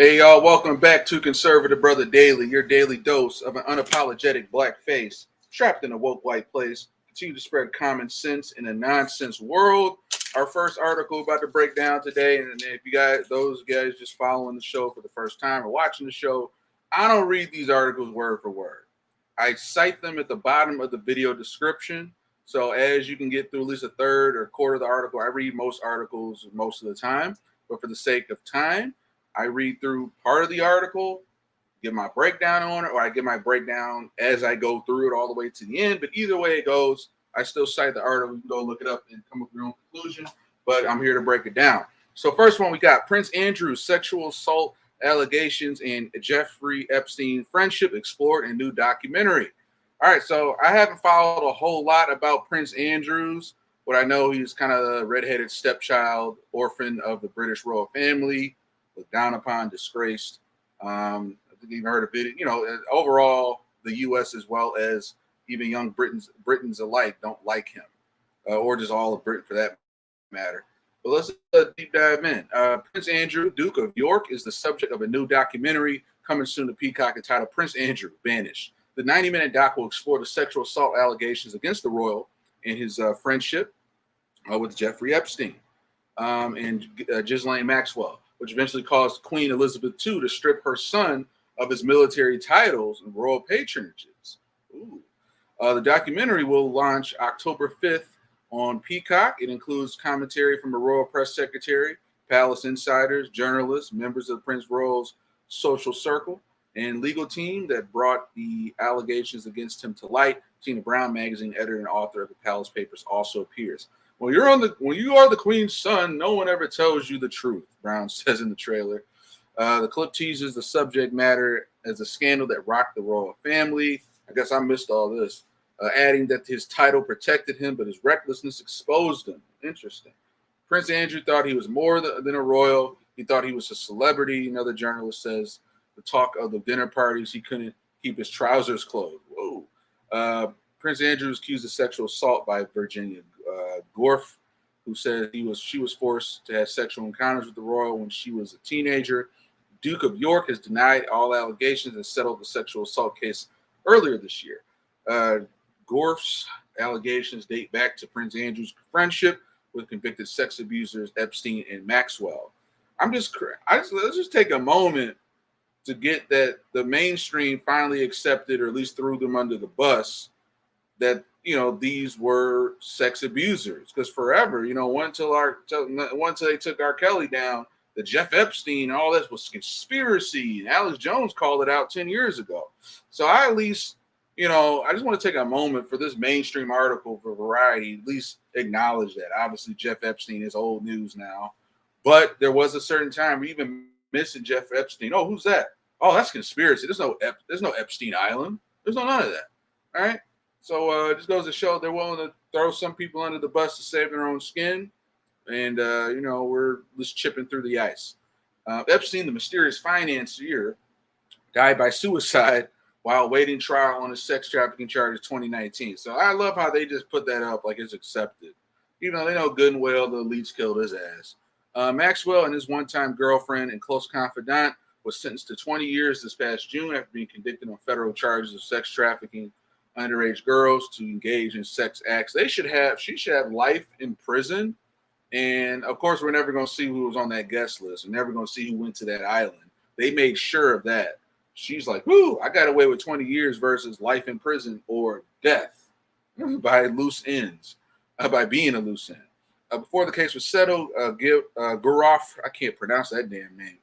Hey y'all, welcome back to Conservative Brother Daily, your daily dose of an unapologetic black face trapped in a woke white place. Continue to spread common sense in a nonsense world. Our first article about to break down today, and if you guys, those guys just following the show for the first time or watching the show, I don't read these articles word for word. I cite them at the bottom of the video description. So as you can get through at least a third or quarter of the article, I read most articles most of the time, but for the sake of time, I read through part of the article, give my breakdown on it, or I give my breakdown as I go through it all the way to the end. But either way it goes, I still cite the article. You can go look it up and come up with your own conclusion. But I'm here to break it down. So first one, we got Prince Andrew's sexual assault allegations and Jeffrey Epstein friendship explored in new documentary. All right, so I haven't followed a whole lot about Prince Andrew's, but I know he's kind of a redheaded stepchild, orphan of the British royal family, looked down upon, disgraced. I think you even heard of it. You know, overall, the U.S. as well as even young Britons alike don't like him, or just all of Britain for that matter. But let's deep dive in. Prince Andrew, Duke of York, is the subject of a new documentary coming soon to Peacock entitled Prince Andrew, Banished. The 90-minute doc will explore the sexual assault allegations against the royal and his friendship with Jeffrey Epstein and Ghislaine Maxwell, which eventually caused Queen Elizabeth II to strip her son of his military titles and royal patronages. The documentary will launch October 5th on Peacock. It includes commentary from the royal press secretary, palace insiders, journalists, members of Prince Royal's social circle, and legal team that brought the allegations against him to light. Tina Brown, magazine editor and author of the Palace Papers, also appears. When you are the Queen's son, no one ever tells you the truth, Brown says in the trailer. The clip teases the subject matter as a scandal that rocked the royal family. I guess I missed all this. Adding that his title protected him, but his recklessness exposed him. Interesting. Prince Andrew thought he was more than a royal. He thought he was a celebrity. Another journalist says the talk of the dinner parties, he couldn't keep his trousers closed. Whoa. Prince Andrew was accused of sexual assault by Virginia Gorf, who said she was forced to have sexual encounters with the royal when she was a teenager. Duke of York has denied all allegations and settled the sexual assault case earlier this year. Gorf's allegations date back to Prince Andrew's friendship with convicted sex abusers Epstein and Maxwell. Let's just take a moment to get that the mainstream finally accepted, or at least threw them under the bus, that these were sex abusers. Because forever, until they took R. Kelly down, the Jeff Epstein and all this was conspiracy, and Alex Jones called it out 10 years ago. So I at least, I just want to take a moment for this mainstream article for Variety, at least acknowledge that. Obviously, Jeff Epstein is old news now, but there was a certain time we even missing Jeff Epstein. Oh, who's that? Oh, that's conspiracy. There's no Epstein Island. There's none of that. All right. So it just goes to show they're willing to throw some people under the bus to save their own skin. And, we're just chipping through the ice. Epstein, the mysterious financier, died by suicide while awaiting trial on his sex trafficking charges 2019. So I love how they just put that up like it's accepted. Even though they know good and well the elites killed his ass. Maxwell and his one-time girlfriend and close confidant was sentenced to 20 years this past June after being convicted on federal charges of sex trafficking underage girls to engage in sex acts. She should have life in prison. And of course, we're never going to see who was on that guest list. We're never going to see who went to that island. They made sure of that. She's like, whoo, I got away with 20 years versus life in prison or death by loose ends, by being a loose end. Before the case was settled, Gurov, I can't pronounce that damn name.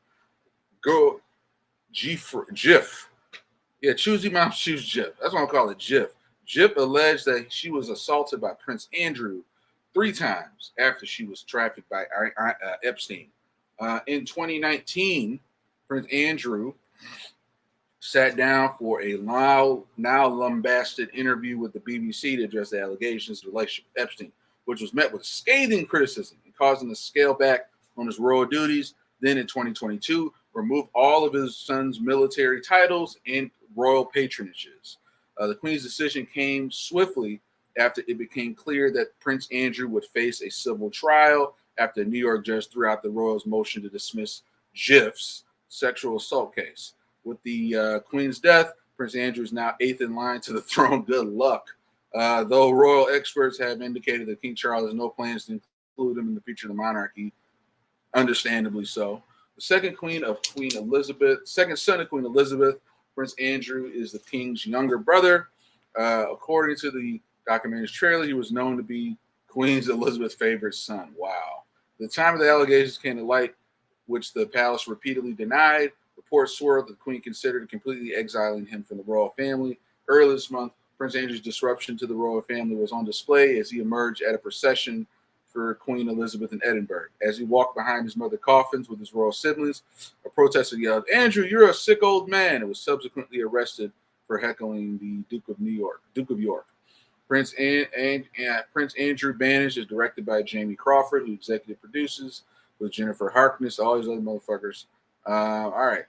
Jif. Yeah, choose your mom, choose Jif. That's what I'm calling it, Jif. Jif alleged that she was assaulted by Prince Andrew 3 times after she was trafficked by Epstein. In 2019, Prince Andrew sat down for a now lambasted interview with the BBC to address the allegations of the relationship with Epstein, which was met with scathing criticism and causing him to scale back on his royal duties. Then in 2022, remove all of his son's military titles and royal patronages. The Queen's decision came swiftly after it became clear that Prince Andrew would face a civil trial after a New York judge threw out the royals' motion to dismiss Jif's sexual assault case. With the Queen's death, Prince Andrew is now 8th in line to the throne. Good luck. Though royal experts have indicated that King Charles has no plans to include him in the future of the monarchy, understandably so. The second second son of Queen Elizabeth, Prince Andrew, is the king's younger brother. According to the documentary's trailer, he was known to be Queen Elizabeth's favorite son. Wow. At the time of the allegations came to light, which the palace repeatedly denied, reports swirled that the Queen considered completely exiling him from the royal family. Earlier this month, Prince Andrew's disruption to the royal family was on display as he emerged at a procession for Queen Elizabeth in Edinburgh. As he walked behind his mother's coffins with his royal siblings, a protester yelled, "Andrew, you're a sick old man," and was subsequently arrested for heckling the Duke of York. Prince Andrew Banished is directed by Jamie Crawford, who executive produces with Jennifer Harkness, all these other motherfuckers. All right.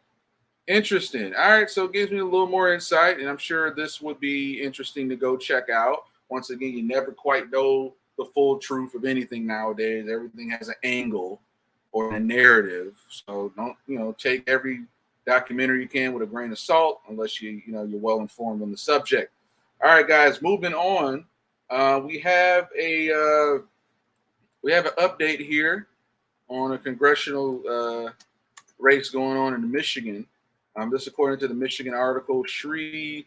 Interesting. All right, so it gives me a little more insight, and I'm sure this would be interesting to go check out. Once again, you never quite know the full truth of anything nowadays. Everything has an angle or a narrative, so don't take every documentary you can with a grain of salt unless you're well informed on the subject. All right, guys, moving on. We have an update here on a congressional race going on in Michigan. This according to the Michigan article. Shri,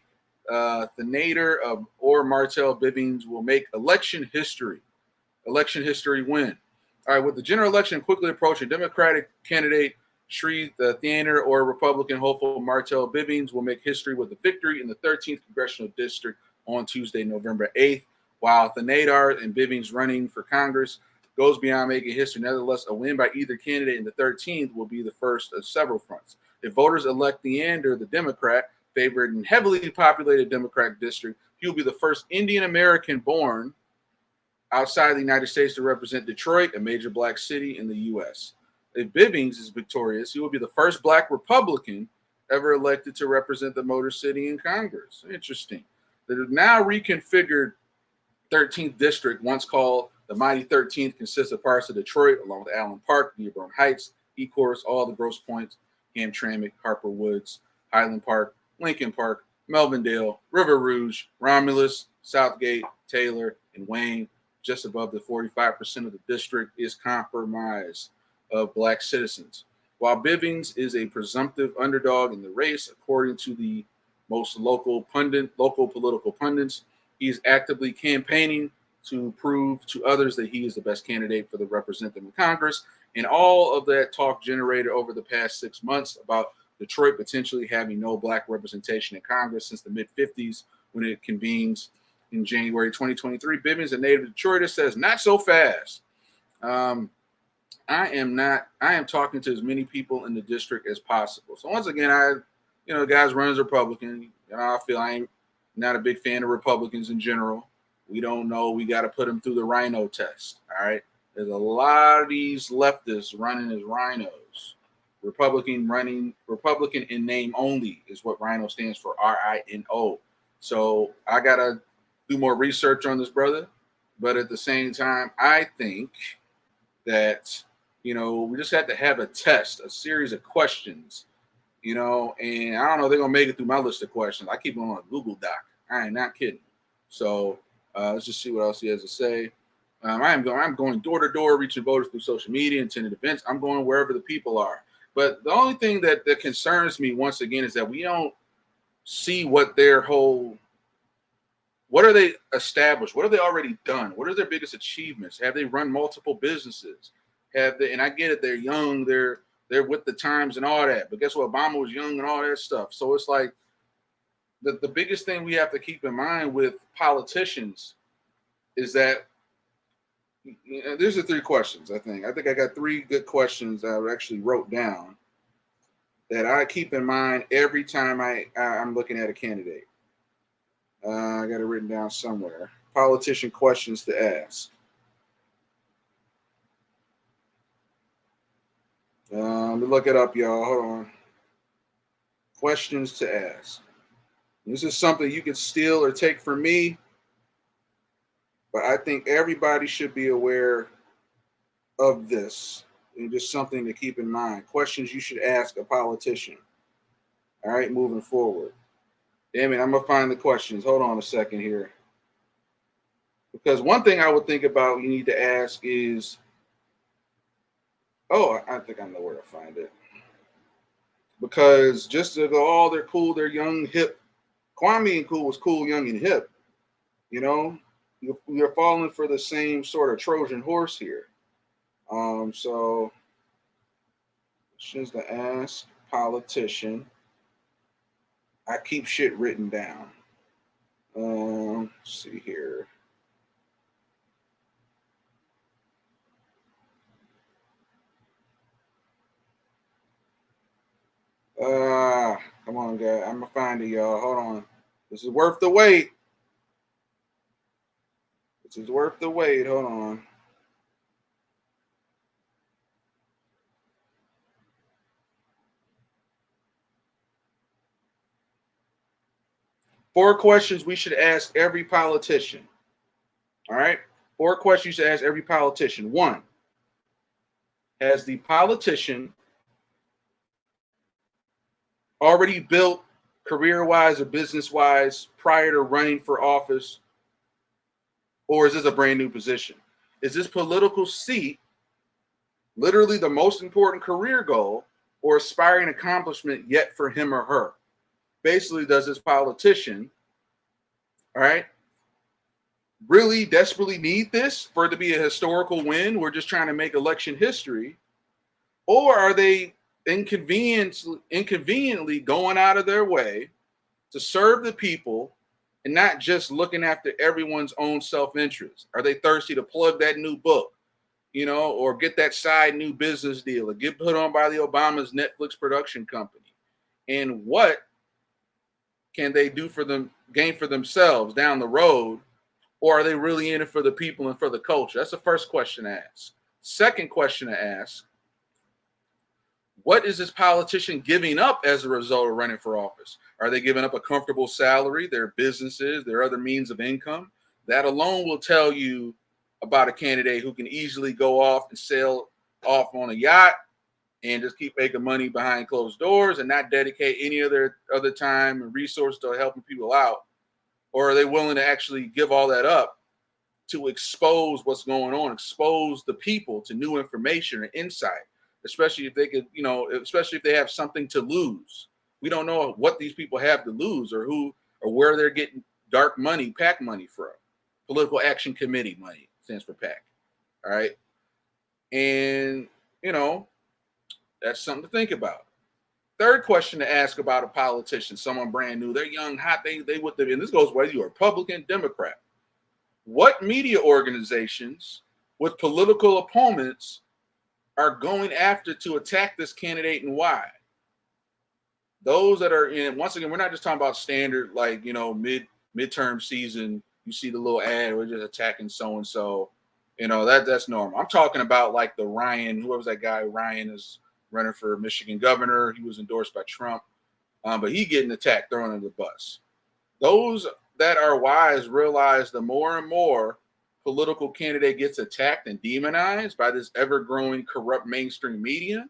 Thanedar or Martell Bivings will make election history. Election history win. All right, with the general election quickly approaching, Democratic candidate Shri Thanedar or Republican hopeful Martell Bivings will make history with the victory in the 13th congressional district on Tuesday, November 8th. While Thanedar and Bivings running for Congress goes beyond making history, nevertheless, a win by either candidate in the 13th will be the first of several fronts. If voters elect Thanedar, the Democrat, favored and heavily populated Democratic district, he will be the first Indian American born outside the United States to represent Detroit, a major black city in the U.S. If Bivings is victorious, he will be the first black Republican ever elected to represent the Motor City in Congress. Interesting. The now reconfigured 13th district, once called the Mighty 13th, consists of parts of Detroit, along with Allen Park, Dearborn Heights, Ecorse, all the Grosse Points, Hamtramck, Harper Woods, Highland Park, Lincoln Park, Melvindale, River Rouge, Romulus, Southgate, Taylor, and Wayne. Just above the 45% of the district is comprised of black citizens. While Bivings is a presumptive underdog in the race, according to the most local political pundits, he is actively campaigning to prove to others that he is the best candidate for the representative in Congress. And all of that talk generated over the past 6 months about Detroit potentially having no black representation in Congress since the mid-50s when it convenes in January 2023. Bivings, a native Detroiter, says, "Not so fast. I am talking to as many people in the district as possible." So once again, guys runs Republican. I feel I ain't not a big fan of Republicans in general. We don't know. We got to put them through the rhino test. All right. There's a lot of these leftists running as rhinos. Republican in name only is what rhino stands for, RINO. So I got to do more research on this brother. But at the same time, I think that, we just have to have a test, a series of questions, and I don't know, they're going to make it through my list of questions. I keep them on a Google Doc. I ain't not kidding. So let's just see what else he has to say. I'm going door to door, reaching voters through social media, attending events. I'm going wherever the people are. But the only thing that concerns me once again is that we don't see what are they established? What have they already done? What are their biggest achievements? Have they run multiple businesses? And I get it, they're young, they're with the times and all that. But guess what? Obama was young and all that stuff. So it's like the biggest thing we have to keep in mind with politicians is that these are 3 questions, I think. I got 3 good questions I actually wrote down that I keep in mind every time I'm looking at a candidate. I got it written down somewhere. Politician questions to ask. Let me look it up, y'all. Hold on. Questions to ask. This is something you can steal or take from me, but I think everybody should be aware of this. And just something to keep in mind. Questions you should ask a politician. All right, moving forward. Damn it, I'm gonna find the questions. Hold on a second here. Because one thing I would think about you need to ask is, oh, I think I know where to find it. Because just to go, oh, they're cool, they're young, hip. Kwame and Cool was cool, young, and hip. You know, you're falling for the same sort of Trojan horse here. So questions to ask politician. I keep shit written down. Let's see here. Come on, guys. I'm gonna find it, y'all. Hold on. This is worth the wait. This is worth the wait. Hold on. Four questions we should ask every politician. All right. Four questions you should ask every politician. One, has the politician already built career-wise or business-wise prior to running for office, or is this a brand new position? Is this political seat literally the most important career goal or aspiring accomplishment yet for him or her? Basically, does this politician, all right, really desperately need this for it to be a historical win? We're just trying to make election history. Or are they inconveniently going out of their way to serve the people and not just looking after everyone's own self-interest? Are they thirsty to plug that new book, you know, or get that side new business deal, or get put on by the Obama's Netflix production company? And what can they do for them, gain for themselves down the road? Or are they really in it for the people and for the culture? That's the first question to ask. Second question to ask, what is this politician giving up as a result of running for office? Are they giving up a comfortable salary, their businesses, their other means of income? That alone will tell you about a candidate who can easily go off and sail off on a yacht and just keep making money behind closed doors and not dedicate any of their other time and resources to helping people out. Or are they willing to actually give all that up to expose what's going on, expose the people to new information or insight, especially if they could, you know, especially if they have something to lose. We don't know what these people have to lose or who or where they're getting dark money, PAC money from. Political Action Committee money stands for PAC. All right. And, you know, that's something to think about. Third question to ask about a politician, someone brand new, they're young, hot, they with them, and this goes whether you're Republican, Democrat. What media organizations with political opponents are going after to attack this candidate and why? Those that are in, once again, we're not just talking about standard, like, you know, midterm season, you see the little ad, we're just attacking so-and-so, you know, that's normal. I'm talking about like the Ryan, whoever was that guy, Ryan is running for Michigan governor. He was endorsed by Trump, but he getting attacked, thrown under the bus. Those that are wise realize the more and more political candidate gets attacked and demonized by this ever-growing corrupt mainstream media,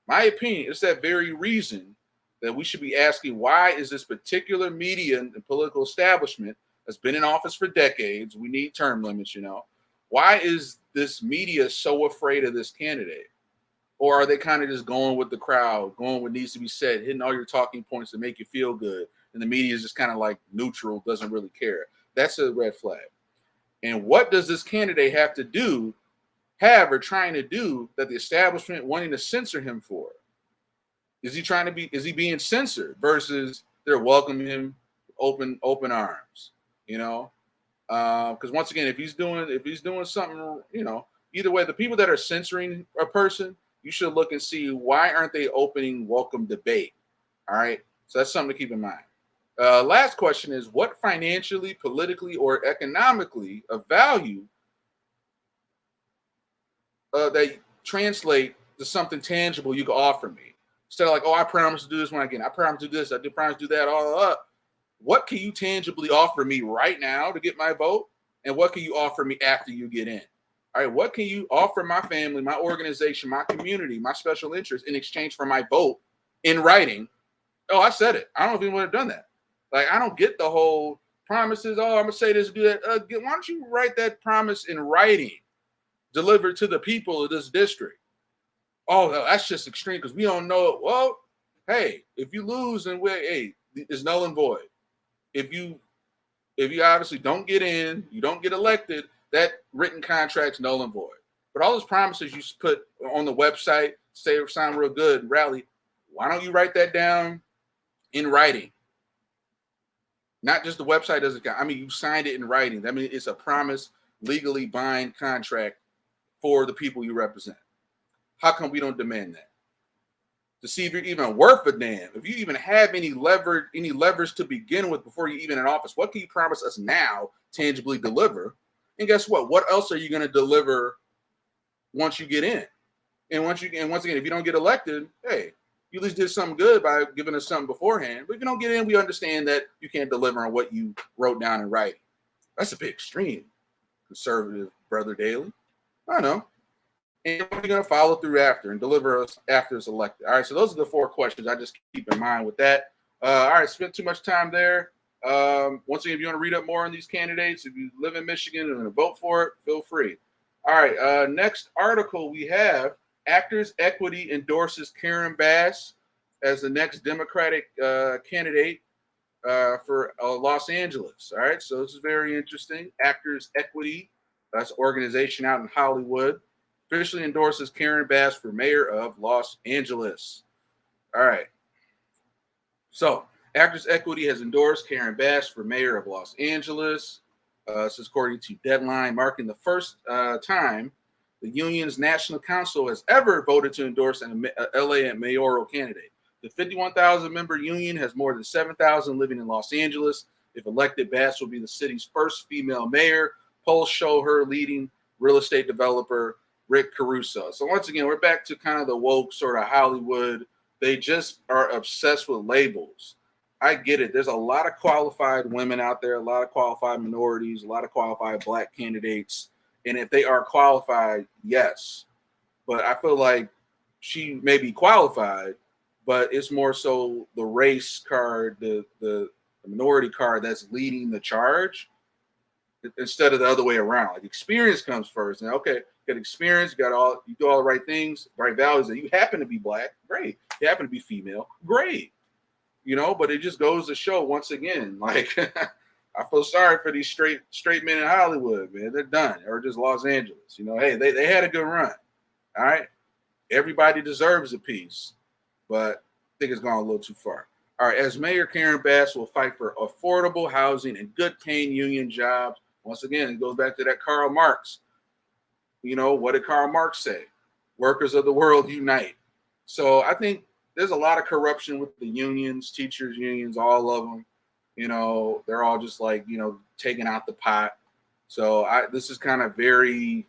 my opinion is that very reason that we should be asking, why is this particular media and political establishment that's been in office for decades, we need term limits, you know, why is this media so afraid of this candidate? Or are they kind of just going with the crowd, going what needs to be said, hitting all your talking points to make you feel good? And the media is just kind of like neutral, doesn't really care. That's a red flag. And what does this candidate have to do, have or trying to do that the establishment wanting to censor him for? Is he being censored versus they're welcoming him open arms, you know? Because once again, if he's doing something, you know, either way, the people that are censoring a person, you should look and see why aren't they opening welcome debate? All right. So that's something to keep in mind. Last question is, what financially, politically, or economically of value that translate to something tangible you can offer me? Instead of like, oh, I promise to do this when I get in. I promise to do this. I do promise to do that. All up. What can you tangibly offer me right now to get my vote? And what can you offer me after you get in? All right, what can you offer my family, my organization, my community, my special interest in exchange for my vote in writing? Oh, I said it. I don't know if anyone would have done that. Like, I don't get the whole promises. Oh, I'm gonna say this, do that. Why don't you write that promise in writing, delivered to the people of this district? Oh, no, that's just extreme because we don't know it. Well, hey, if you lose and hey, it's null and void. If you obviously don't get in, you don't get elected, that written contract's null and void. But all those promises you put on the website, say sound real good and rally, why don't you write that down in writing? Not just the website doesn't count. I mean, you signed it in writing. I mean, it's a promise, legally bind contract for the people you represent. How come we don't demand that? To see if you're even worth a damn. If you even have any leverage to begin with before you're even in office, what can you promise us now, tangibly deliver? And guess what? What else are you going to deliver once you get in? And once again, if you don't get elected, hey, you at least did something good by giving us something beforehand. But if you don't get in, we understand that you can't deliver on what you wrote down in writing. That's a bit extreme, conservative brother Daily. I know. And we're going to follow through after and deliver us after it's elected. All right, so those are the 4 questions I just keep in mind with that. All right, spent too much time there. Once again, if you want to read up more on these candidates, if you live in Michigan and want to vote for it, feel free. All right, next article we have, Actors Equity endorses Karen Bass as the next Democratic candidate for Los Angeles. All right, so this is very interesting. Actors Equity, that's an organization out in Hollywood, officially endorses Karen Bass for mayor of Los Angeles. All right. So, Actors Equity has endorsed Karen Bass for mayor of Los Angeles. This is according to Deadline, marking the first time the union's national council has ever voted to endorse an LA mayoral candidate. The 51,000-member union has more than 7,000 living in Los Angeles. If elected, Bass will be the city's first female mayor. Polls show her leading real estate developer Rick Caruso. So once again, we're back to kind of the woke sort of Hollywood. They just are obsessed with labels. I get it. There's a lot of qualified women out there, a lot of qualified minorities, a lot of qualified black candidates. And if they are qualified, yes. But I feel like she may be qualified, but it's more so the race card, the minority card that's leading the charge instead of the other way around. Like experience comes first. And okay, you got experience, you do all the right things, right values. And you happen to be black, great. You happen to be female, great. You know, but it just goes to show once again, like I feel sorry for these straight men in Hollywood, man. They're done, or just Los Angeles. You know, hey, they had a good run. All right, everybody deserves a piece, but I think it's gone a little too far. All right, as mayor, Karen Bass will fight for affordable housing and good-paying union jobs. Once again, it goes back to that Karl Marx. You know, what did Karl Marx say? Workers of the world unite. So I think there's a lot of corruption with the unions, teachers unions, all of them. You know, they're all just like, you know, taking out the pot. So this is kind of very,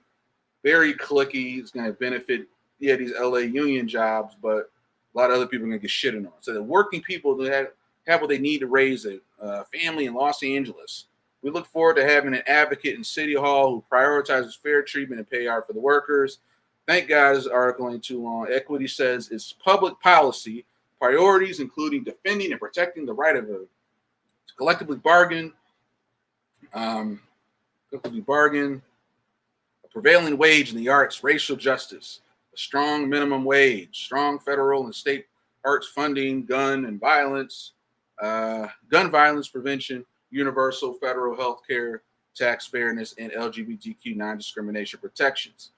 very cliquey. It's going to benefit, these LA union jobs, but a lot of other people are going to get shitted on. So the working people that have what they need to raise a family in Los Angeles. We look forward to having an advocate in City Hall who prioritizes fair treatment and pay out for the workers. Thank God this article ain't too long. Equity says its public policy priorities, including defending and protecting the right of a collectively bargain, a prevailing wage in the arts, racial justice, a strong minimum wage, strong federal and state arts funding, gun violence prevention, universal federal health care, tax fairness, and LGBTQ non-discrimination protections.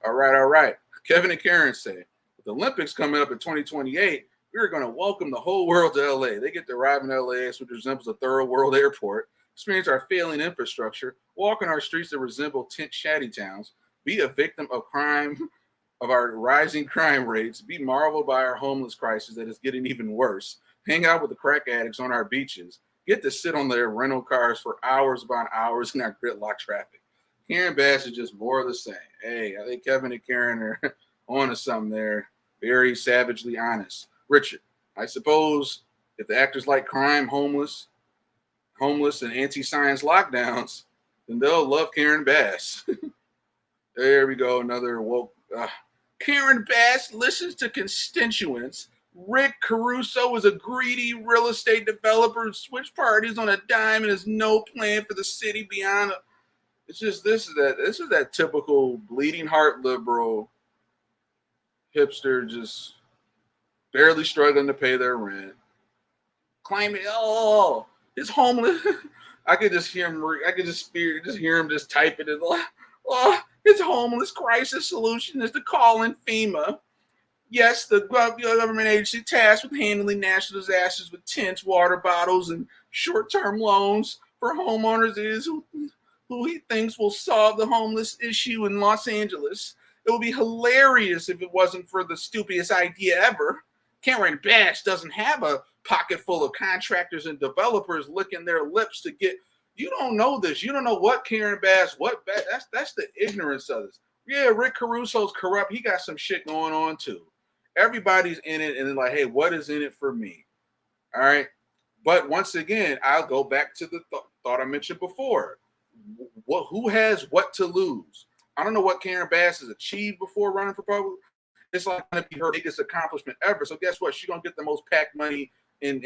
All right. Kevin and Karen say, with the Olympics coming up in 2028, we are going to welcome the whole world to LA. They get to arrive in LAX, which resembles a thorough world airport, experience our failing infrastructure, walk on our streets that resemble tent shanty towns, be a victim of crime, of our rising crime rates, be marveled by our homeless crisis that is getting even worse, hang out with the crack addicts on our beaches, get to sit on their rental cars for hours upon hours in our gridlock traffic. Karen Bass is just more of the same. Hey, I think Kevin and Karen are on to something there. Very savagely honest. Richard, I suppose if the actors like crime, homeless, and anti-science lockdowns, then they'll love Karen Bass. There we go. Another woke. Karen Bass listens to constituents. Rick Caruso is a greedy real estate developer who switched parties on a dime and has no plan for the city beyond. It's just this is that typical bleeding heart liberal hipster just barely struggling to pay their rent, claiming, oh, it's homeless. I could just hear him. I could just hear him just typing it. Oh, his homeless crisis solution is to call in FEMA. Yes, the government agency tasked with handling national disasters with tents, water bottles, and short-term loans for homeowners is who he thinks will solve the homeless issue in Los Angeles. It would be hilarious if it wasn't for the stupidest idea ever. Karen Bass doesn't have a pocket full of contractors and developers licking their lips to get. You don't know this. You don't know what Karen Bass, that's the ignorance of this. Yeah, Rick Caruso's corrupt. He got some shit going on too. Everybody's in it, and they're like, hey, what is in it for me? All right. But once again, I'll go back to the thought I mentioned before. Who has what to lose? I don't know what Karen Bass has achieved before running for public. It's like going to be her biggest accomplishment ever. So guess what? She's going to get the most packed money and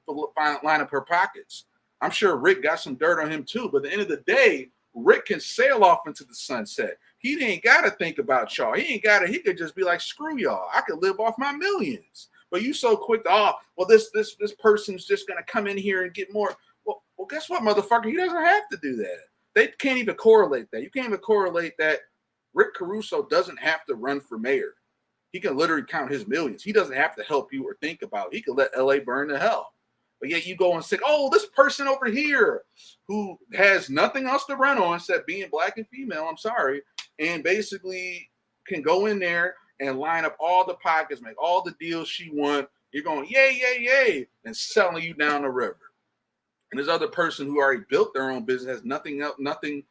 line up her pockets. I'm sure Rick got some dirt on him too. But at the end of the day, Rick can sail off into the sunset. He ain't got to think about y'all. He could just be like, screw y'all. I could live off my millions. But you so quick to, this person's just going to come in here and get more. Well, guess what, motherfucker? He doesn't have to do that. They can't even correlate that. You can't even correlate that Rick Caruso doesn't have to run for mayor. He can literally count his millions. He doesn't have to help you or think about it. He can let LA burn to hell. But yet you go and say, oh, this person over here who has nothing else to run on except being black and female, I'm sorry, and basically can go in there and line up all the pockets, make all the deals she wants. You're going, yay, yay, yay, and selling you down the river. And this other person who already built their own business has nothing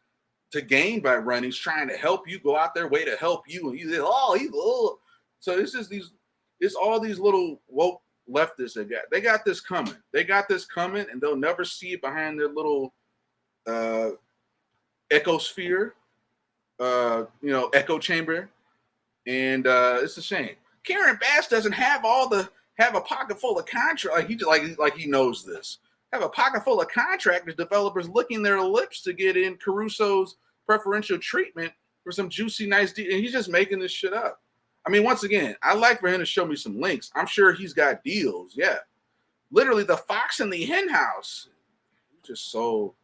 to gain by running. He's trying to help you, go out their way to help you. And you say, So it's all these little woke leftists they got this coming. They got this coming, and they'll never see it behind their little ecosphere, echo chamber. And it's a shame. Karen Bass doesn't have a pocket full of contracts. Like he knows this. Have a pocket full of contractors, developers licking their lips to get in Caruso's preferential treatment for some juicy, nice deal. And he's just making this shit up. I mean, once again, I'd like for him to show me some links. I'm sure he's got deals. Yeah. Literally, the Fox and the Hen House. Just so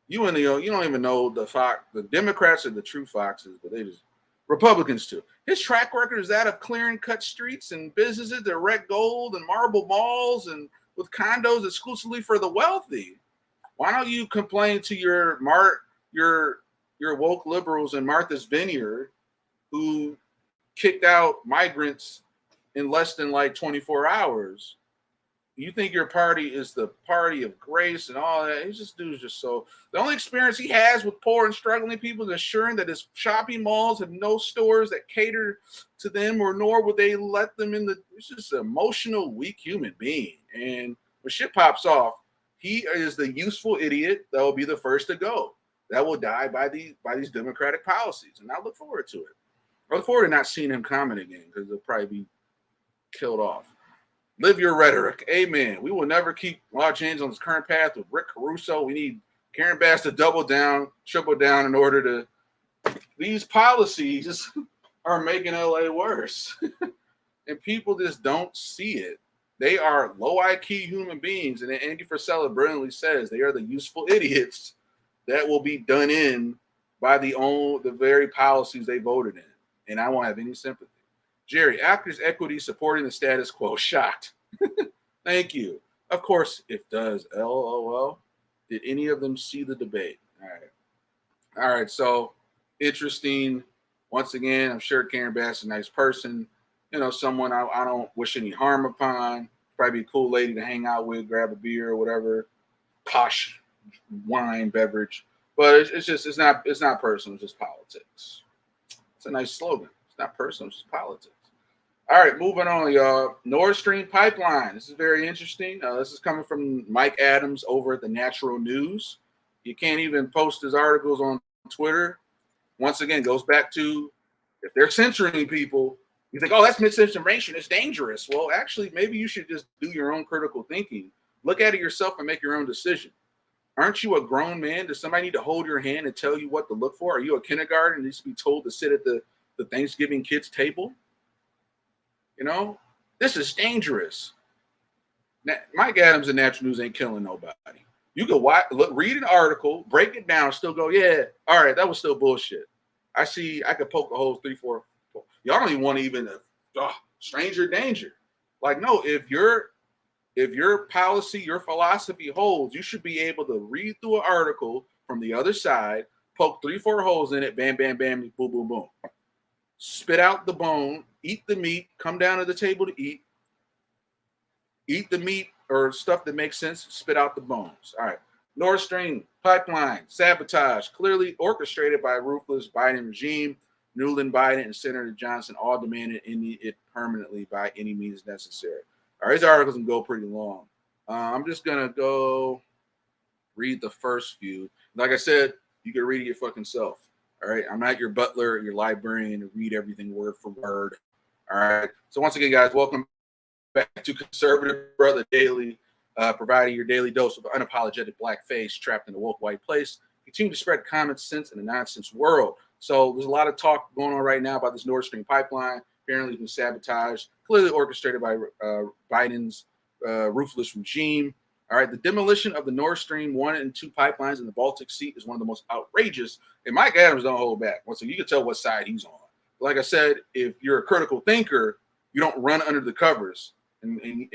you don't even know the Democrats are the true foxes, but they just Republicans too. His track record is that of clearing cut streets and businesses that wreck gold and marble malls and with condos exclusively for the wealthy. Why don't you complain to your woke liberals in Martha's Vineyard who kicked out migrants in less than like 24 hours? You think your party is the party of grace and all that? Dude's just so. The only experience he has with poor and struggling people is ensuring that his shopping malls have no stores that cater to them, nor would they let them in. It's just an emotional, weak human being. And when shit pops off, he is the useful idiot that will be the first to go. That will die by these democratic policies, and I look forward to it. I look forward to not seeing him comment again because he'll probably be killed off. Live your rhetoric. Amen. We will never keep Los Angeles on this current path with Rick Caruso. We need Karen Bass to double down, triple down in order to. These policies are making LA worse. And people just don't see it. They are low IQ human beings. And Andy Frisella brilliantly says they are the useful idiots that will be done in by the very policies they voted in. And I won't have any sympathy. Jerry, actors equity supporting the status quo. Shocked. Thank you. Of course, it does. LOL. Did any of them see the debate? All right. So interesting. Once again, I'm sure Karen Bass is a nice person. Someone I don't wish any harm upon. Probably be a cool lady to hang out with, grab a beer or whatever. Posh wine beverage. But it's not personal. It's just politics. It's a nice slogan. It's not personal. It's just politics. All right, moving on, y'all. Nord Stream pipeline. This is very interesting. This is coming from Mike Adams over at the Natural News. You can't even post his articles on Twitter. Once again, goes back to if they're censoring people, you think, oh, that's misinformation, it's dangerous. Well, actually, maybe you should just do your own critical thinking. Look at it yourself and make your own decision. Aren't you a grown man? Does somebody need to hold your hand and tell you what to look for? Are you a kindergarten and needs to be told to sit at the Thanksgiving kids' table? You know, this is dangerous. Mike Adams and Natural News ain't killing nobody. You can read an article, break it down, still go, yeah, all right, that was still bullshit. I could poke the holes 3, 4. Y'all don't even want to even stranger danger. Like, no, if your policy, your philosophy holds, you should be able to read through an article from the other side, poke 3, 4 holes in it, bam, bam, bam, boom, boom, boom. Spit out the bone, eat the meat, come down to the table to eat the meat or stuff that makes sense, spit out the bones. All right. Nord Stream pipeline sabotage, clearly orchestrated by a ruthless Biden regime. Nuland, Biden, and Senator Johnson all demanded it permanently by any means necessary. All right, these articles can go pretty long. I'm just going to go read the first few. Like I said, you can read it your fucking self. All right, I'm not your butler or your librarian to read everything word for word. All right, so once again, guys, welcome back to Conservative Brother Daily, providing your daily dose of unapologetic black face trapped in a woke white place. Continue to spread common sense in a nonsense world. So there's a lot of talk going on right now about this Nord Stream pipeline. Apparently, been sabotaged, clearly orchestrated by Biden's ruthless regime. All right, the demolition of the Nord Stream 1 and 2 pipelines in the Baltic Sea is one of the most outrageous. And Mike Adams don't hold back. So you can tell what side he's on. Like I said, if you're a critical thinker, you don't run under the covers and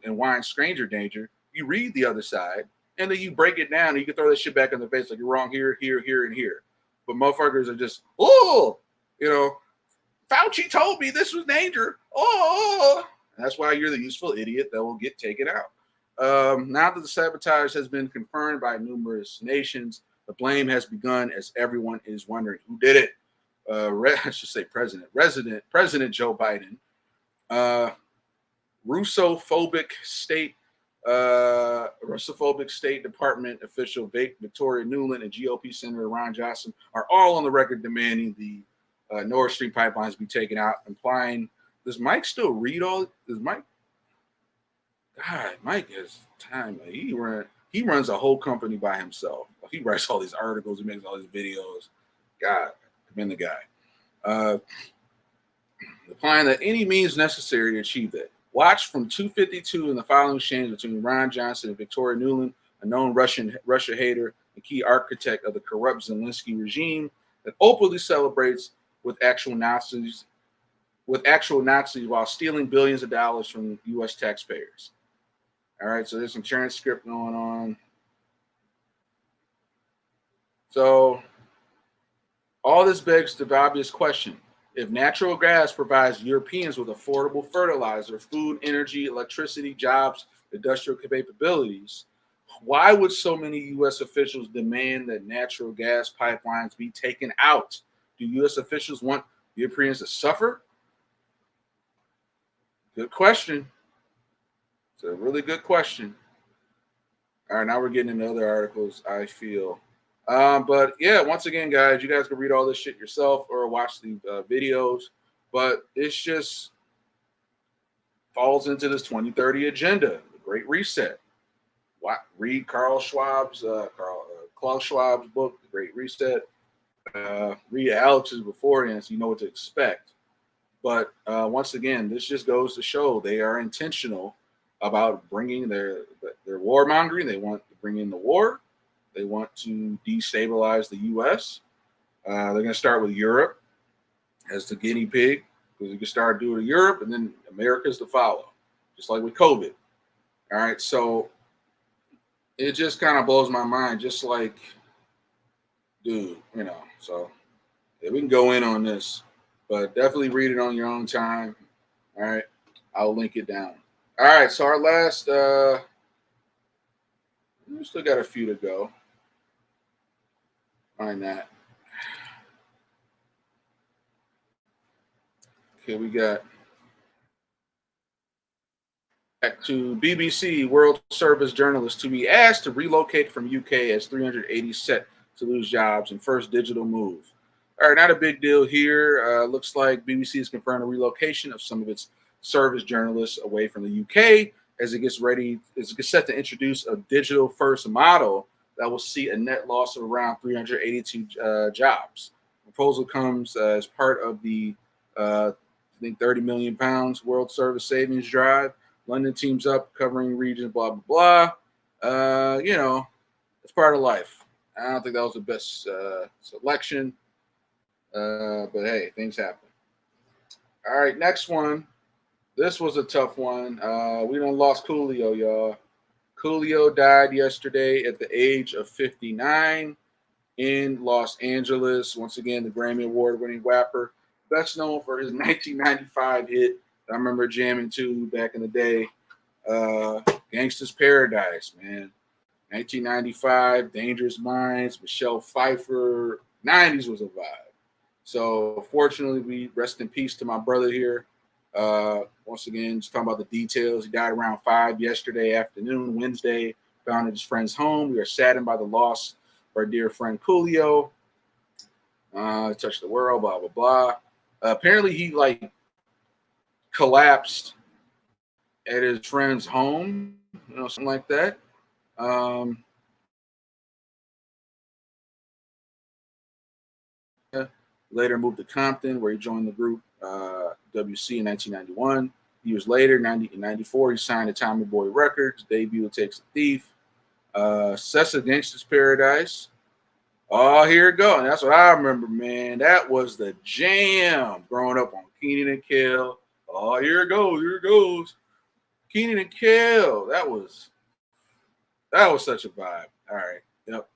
whine stranger danger. You read the other side, and then you break it down, and you can throw that shit back in their face like you're wrong here, here, here, and here. But motherfuckers are just, oh, Fauci told me this was danger. Oh, and that's why you're the useful idiot that will get taken out. Now that the sabotage has been confirmed by numerous nations, the blame has begun as everyone is wondering who did it. I should say President Joe Biden, Russophobic State Department official Victoria Nuland and GOP Senator Ron Johnson are all on the record demanding the Nord Stream pipelines be taken out, implying, does Mike still read all? Does Mike? God, Mike has time. He runs a whole company by himself. He writes all these articles. He makes all these videos. God, commend the guy. Implying that any means necessary to achieve that. Watch from 252 in the following exchange between Ron Johnson and Victoria Nuland, a known Russia hater and key architect of the corrupt Zelensky regime that openly celebrates with actual Nazis while stealing billions of dollars from U.S. taxpayers. All right, so there's some transcript going on. So all this begs the obvious question. If natural gas provides Europeans with affordable fertilizer, food, energy, electricity, jobs, industrial capabilities, why would so many U.S. officials demand that natural gas pipelines be taken out? Do U.S. officials want Europeans to suffer? Good question. It's a really good question. All right, now we're getting into other articles, I feel. But yeah, once again, guys, you guys can read all this shit yourself or watch the videos. But it's just falls into this 2030 agenda, the Great Reset. Read Klaus Schwab's book, The Great Reset. Read Alex's beforehand so you know what to expect. But once again, this just goes to show they are intentional about bringing their warmongering. They want to bring in the war. They want to destabilize the U.S. They're going to start with Europe as the guinea pig, because you can start doing it in Europe, and then America's to follow, just like with COVID. All right, so it just kind of blows my mind. Just like, dude, So yeah, we can go in on this, but definitely read it on your own time. All right, I'll link it down. All right, so our last, we still got a few to go. Find that. Okay, we got back to BBC World Service journalists to be asked to relocate from UK as 380 set to lose jobs in first digital move. All right, not a big deal here. Looks like BBC has confirmed a relocation of some of its service journalists away from the UK as it gets set to introduce a digital-first model that will see a net loss of around 382 jobs. The proposal comes as part of the, I think, £30 million World Service Savings Drive. London teams up, covering regions, blah, blah, blah. It's part of life. I don't think that was the best selection. But hey, things happen. All right, next one. This was a tough one. We done lost Coolio, y'all. Coolio died yesterday at the age of 59 in Los Angeles. Once again, the Grammy Award-winning rapper, best known for his 1995 hit I remember jamming to back in the day, Gangsta's Paradise, man. 1995, Dangerous Minds, Michelle Pfeiffer. 90s was a vibe. So fortunately, we rest in peace to my brother here. Once again, just talking about the details. He died around 5 yesterday afternoon, Wednesday, found at his friend's home. We are saddened by the loss of our dear friend Coolio. Touched the world, blah, blah, blah. Apparently, he collapsed at his friend's home, something like that. Later moved to Compton, where he joined the group WC in 1991. Years later, in 94, he signed to Tommy Boy Records. Debut Takes a Thief. Sessa Gangsta's Paradise. Oh, here it go. And that's what I remember, man. That was the jam growing up on Keenan and Kel. Oh, here it goes. Here it goes. Keenan and Kel. That was such a vibe. All right. Yep.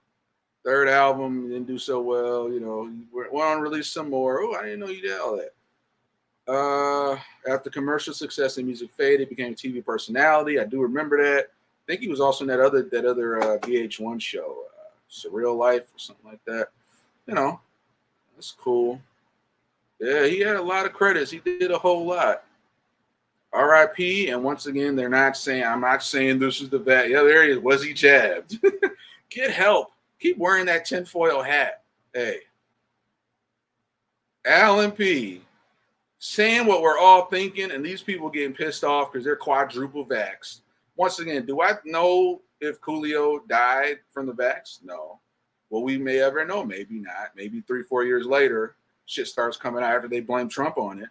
Third album didn't do so well. Went on to release some more. Oh, I didn't know you did all that. After commercial success and music faded, became a TV personality. I do remember that. I think he was also in that other VH1 show, Surreal Life or something like that. That's cool. Yeah, he had a lot of credits. He did a whole lot. R.I.P. And once again, I'm not saying this is the bad. Yeah, there he is. Was he jabbed? Get help. Keep wearing that tinfoil hat. Hey. Alan P. saying what we're all thinking, and these people getting pissed off because they're quadruple vaxxed. Once again, do I know if Coolio died from the vax? No. Well, we may ever know. Maybe not. Maybe 3-4 years later, shit starts coming out after they blame Trump on it.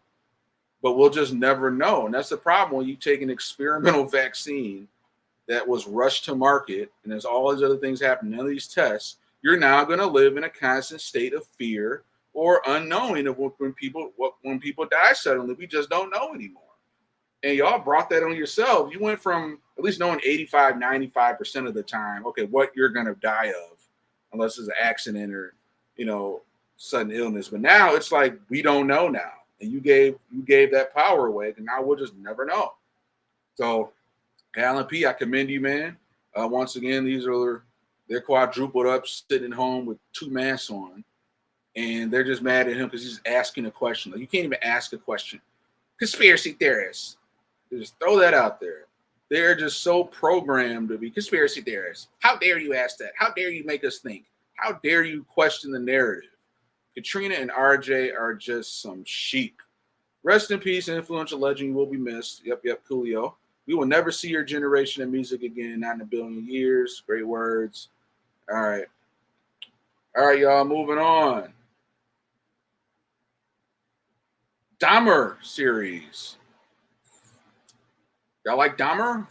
But we'll just never know. And that's the problem when you take an experimental vaccine that was rushed to market and there's all these other things happening, none of these tests, you're now going to live in a constant state of fear or unknowing of when people die suddenly. We just don't know anymore. And y'all brought that on yourself. You went from at least knowing 85, 95% of the time, okay, what you're going to die of, unless it's an accident or, sudden illness. But now it's like, we don't know now. And you gave that power away, and now we'll just never know. So, Alan P., I commend you, man. Once again, they're quadrupled up, sitting home with 2 masks on, and they're just mad at him because he's asking a question. Like, you can't even ask a question. Conspiracy theorists. They just throw that out there. They're just so programmed to be conspiracy theorists. How dare you ask that? How dare you make us think? How dare you question the narrative? Katrina and RJ are just some sheep. Rest in peace, influential legend. You will be missed. Yep, Coolio. We will never see your generation of music again, not in a billion years. Great words. All right, y'all, moving on. Dahmer series. Y'all like Dahmer?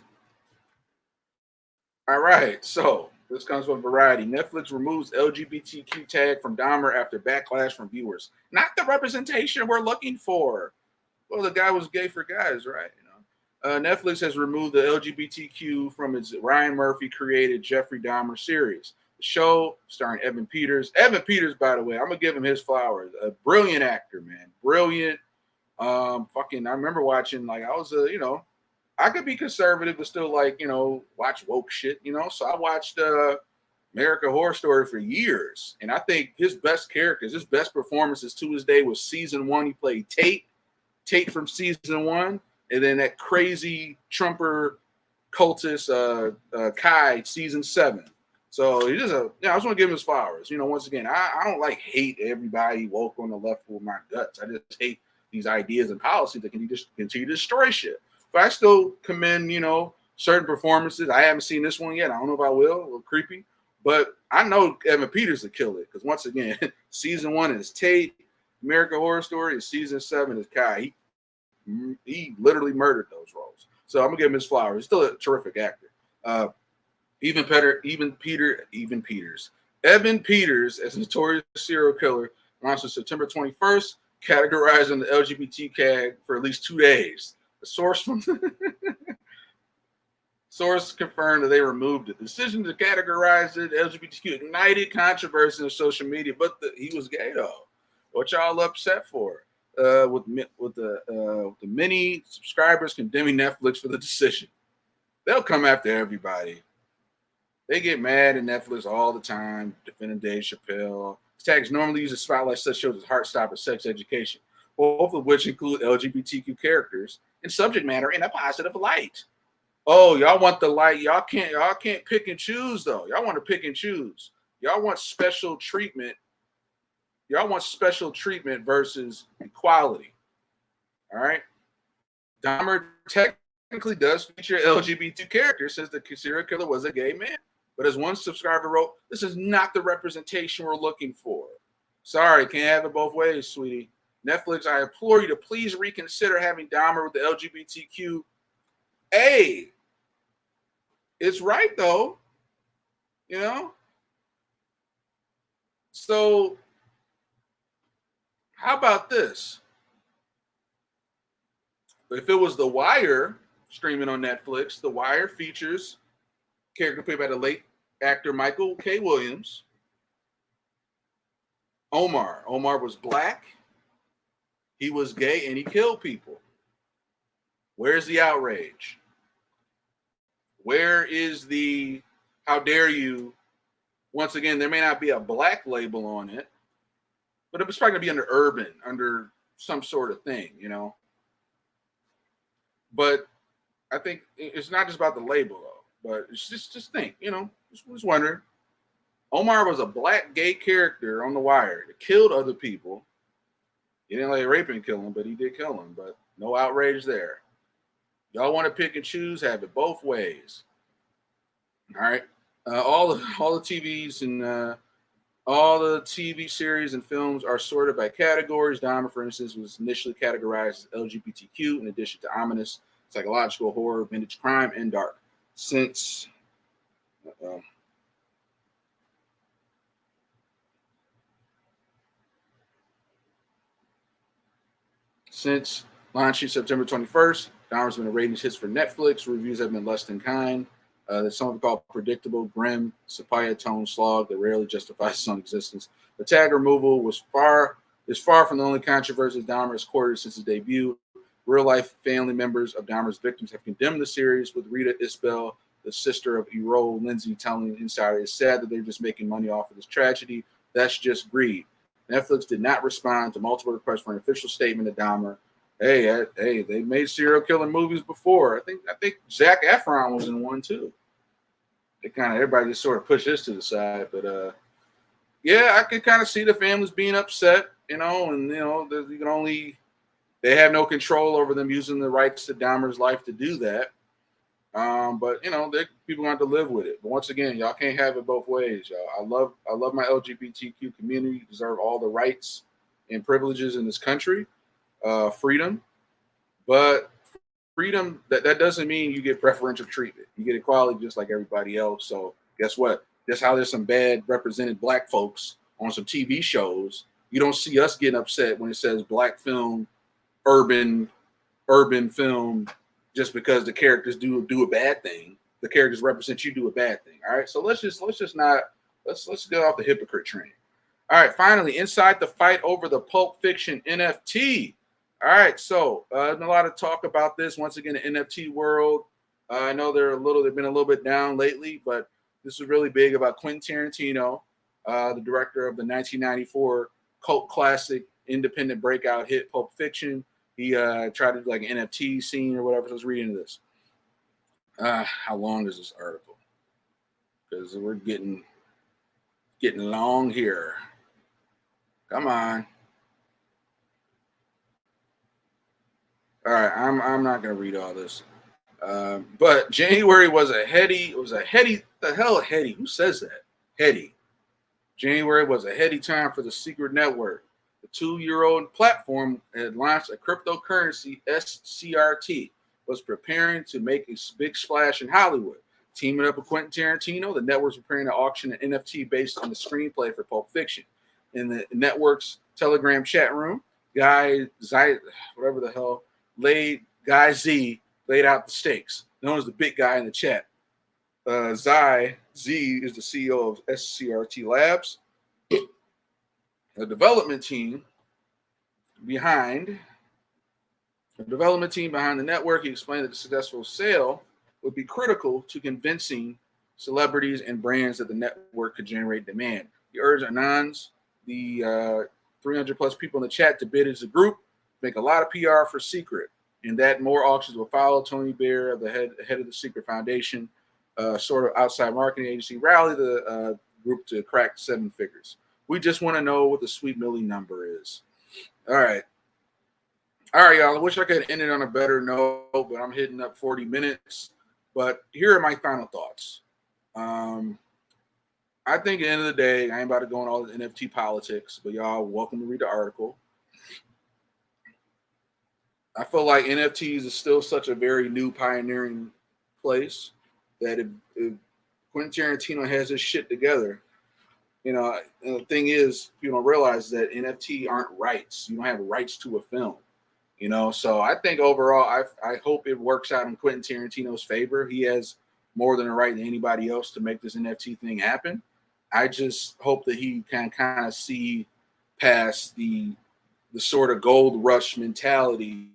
All right, so this comes from Variety. Netflix removes LGBTQ tag from Dahmer after backlash from viewers. Not the representation we're looking for. Well, the guy was gay for guys, right? Netflix has removed the LGBTQ from its Ryan Murphy created Jeffrey Dahmer series. The show starring Evan Peters. Evan Peters, by the way, I'm gonna give him his flowers. A brilliant actor, man. Brilliant. I remember watching, I was I could be conservative but still watch woke shit, So I watched American Horror Story for years, and I think his best performances to this day was season 1. He played Tate from season 1. And then that crazy Trumper cultist, Kai, season 7. So he just I just want to give him his flowers. Once again, I don't like hate everybody woke on the left with my guts. I just hate these ideas and policies that can just continue to destroy shit. But I still commend, certain performances. I haven't seen this one yet. I don't know if I will. A little creepy. But I know Evan Peters will kill it. Because once again, season 1 is Tate. American Horror Story, and season 7 is Kai. He literally murdered those roles. So I'm gonna give him his flowers. He's still a terrific actor. Evan Peters as a notorious serial killer launched on September 21st, categorized in the LGBT tag for at least 2 days. The source confirmed that they removed it. The decision to categorize it LGBTQ ignited controversy on social media, but he was gay though. What y'all upset for? With the many subscribers condemning Netflix for the decision. They'll come after everybody. They get mad at Netflix all the time, defending Dave Chappelle. Tags normally use a spotlight such shows as Heartstopper, Sex Education, both of which include LGBTQ characters and subject matter in a positive light. Oh, y'all want the light? Y'all can't pick and choose though. Y'all want to pick and choose. Y'all want special treatment. Y'all want special treatment versus equality. All right. Dahmer technically does feature LGBT characters since the serial killer was a gay man. But as one subscriber wrote, this is not the representation we're looking for. Sorry, can't have it both ways, sweetie. Netflix, I implore you to please reconsider having Dahmer with the LGBTQ. Hey, it's right though. So how about this? If it was The Wire streaming on Netflix, The Wire features character played by the late actor Michael K. Williams. Omar. Omar was black. He was gay and he killed people. Where's the outrage? Where is the how dare you? Once again, there may not be a black label on it, but it's probably going to be under urban, under some sort of thing, But I think it's not just about the label, though. But it's just think, just wondering. Omar was a black gay character on The Wire that killed other people. He didn't like rape and kill him, but he did kill him. But no outrage there. Y'all want to pick and choose, have it both ways. All right. All the TVs and all the TV series and films are sorted by categories. Dahmer, for instance, was initially categorized as LGBTQ in addition to ominous, psychological, horror, vintage crime, and dark. Since launching September 21st, Dahmer's been a ratings hits for Netflix. Reviews have been less than kind. There's something called predictable, grim, sepia tone slog that rarely justifies its own existence. The tag removal is far from the only controversy Dahmer has courted since his debut. Real-life family members of Dahmer's victims have condemned the series, with Rita Isbell, the sister of Errol Lindsay, telling Insider it's sad that they're just making money off of this tragedy. That's just greed. Netflix did not respond to multiple requests for an official statement of Dahmer. Hey, they made serial killer movies before. I think Zac Efron was in one too. Everybody just sort of pushed this to the side, but yeah, I could kind of see the families being upset, and they have no control over them using the rights to Dahmer's life to do that. But people have to live with it. But once again, y'all can't have it both ways, y'all. I love my LGBTQ community. You deserve all the rights and privileges in this country, freedom. But freedom that doesn't mean you get preferential treatment. You get equality just like everybody else. So guess what? That's how there's some bad represented black folks on some TV shows. You don't see us getting upset when it says black film, urban film, just because the characters do a bad thing. The characters represent you do a bad thing. All right. So let's get off the hypocrite train. All right. Finally, inside the fight over the Pulp Fiction NFT. All right, so there's been a lot of talk about this. Once again, the NFT world. I know they've been a little bit down lately, but this is really big about Quentin Tarantino, the director of the 1994 cult classic independent breakout hit Pulp Fiction. He tried to do like an NFT scene or whatever. So I was reading this. How long is this article? because we're getting long here. Come on. All right, I'm not gonna read all this. But January was a heady. It was a heady. The hell, heady. Who says that? Heady. January was a heady time for the secret network. The 2-year-old platform had launched a cryptocurrency, SCRT, was preparing to make a big splash in Hollywood. Teaming up with Quentin Tarantino, the network's preparing to auction an NFT based on the screenplay for Pulp Fiction. In the network's Telegram chat room, Guy Z, whatever the hell, Guy Z laid out the stakes, known as the big guy in the chat. Z is the CEO of SCRT Labs. The development team behind the network, he explained that the successful sale would be critical to convincing celebrities and brands that the network could generate demand. He urged Anons, the 300 plus people in the chat, to bid as a group, make a lot of PR for Secret, and that more auctions will follow. Tony Bear, the head of the Secret Foundation, sort of outside marketing agency, rally the group to crack 7 figures. We just want to know what the Sweet Millie number is. All right, y'all. I wish I could end it on a better note, but I'm hitting up 40 minutes. But here are my final thoughts. I think at the end of the day, I ain't about to go on all this NFT politics, but y'all welcome to read the article. I feel like NFTs is still such a very new pioneering place that if Quentin Tarantino has his shit together, the thing is, people don't realize that NFT aren't rights. You don't have rights to a film, So I think overall, I hope it works out in Quentin Tarantino's favor. He has more than a right than anybody else to make this NFT thing happen. I just hope that he can kind of see past the sort of gold rush mentality.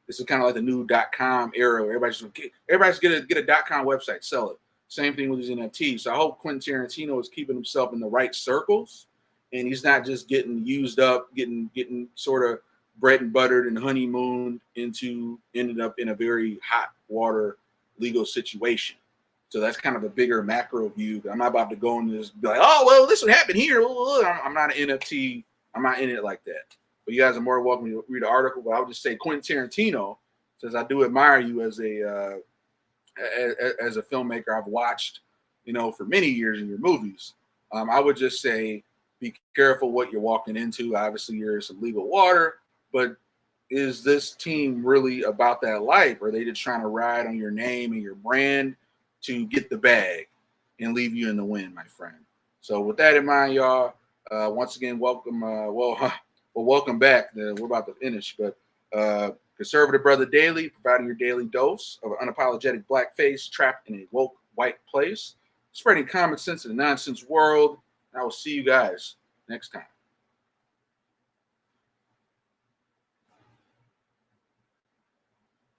This is kind of like the new .com era where everybody's get a .com website, sell it. Same thing with these NFTs. So I hope Quentin Tarantino is keeping himself in the right circles, and he's not just getting used up, getting sort of bread and buttered and honeymooned ended up in a very hot water legal situation. So that's kind of a bigger macro view. I'm not about to go into this, be like, oh, well, this would happen here. I'm not an NFT. I'm not in it like that. But you guys are more welcome to read the article. But I would just say Quentin Tarantino says, I do admire you as a filmmaker. I've watched, for many years in your movies. I would just say, be careful what you're walking into. Obviously, you're in some legal water, but is this team really about that life? Or are they just trying to ride on your name and your brand to get the bag and leave you in the wind, my friend? So with that in mind, y'all, once again, welcome. Welcome back. We're about to finish, but Conservative Brother Daily, providing your daily dose of an unapologetic blackface trapped in a woke white place, spreading common sense in a nonsense world. And I will see you guys next time.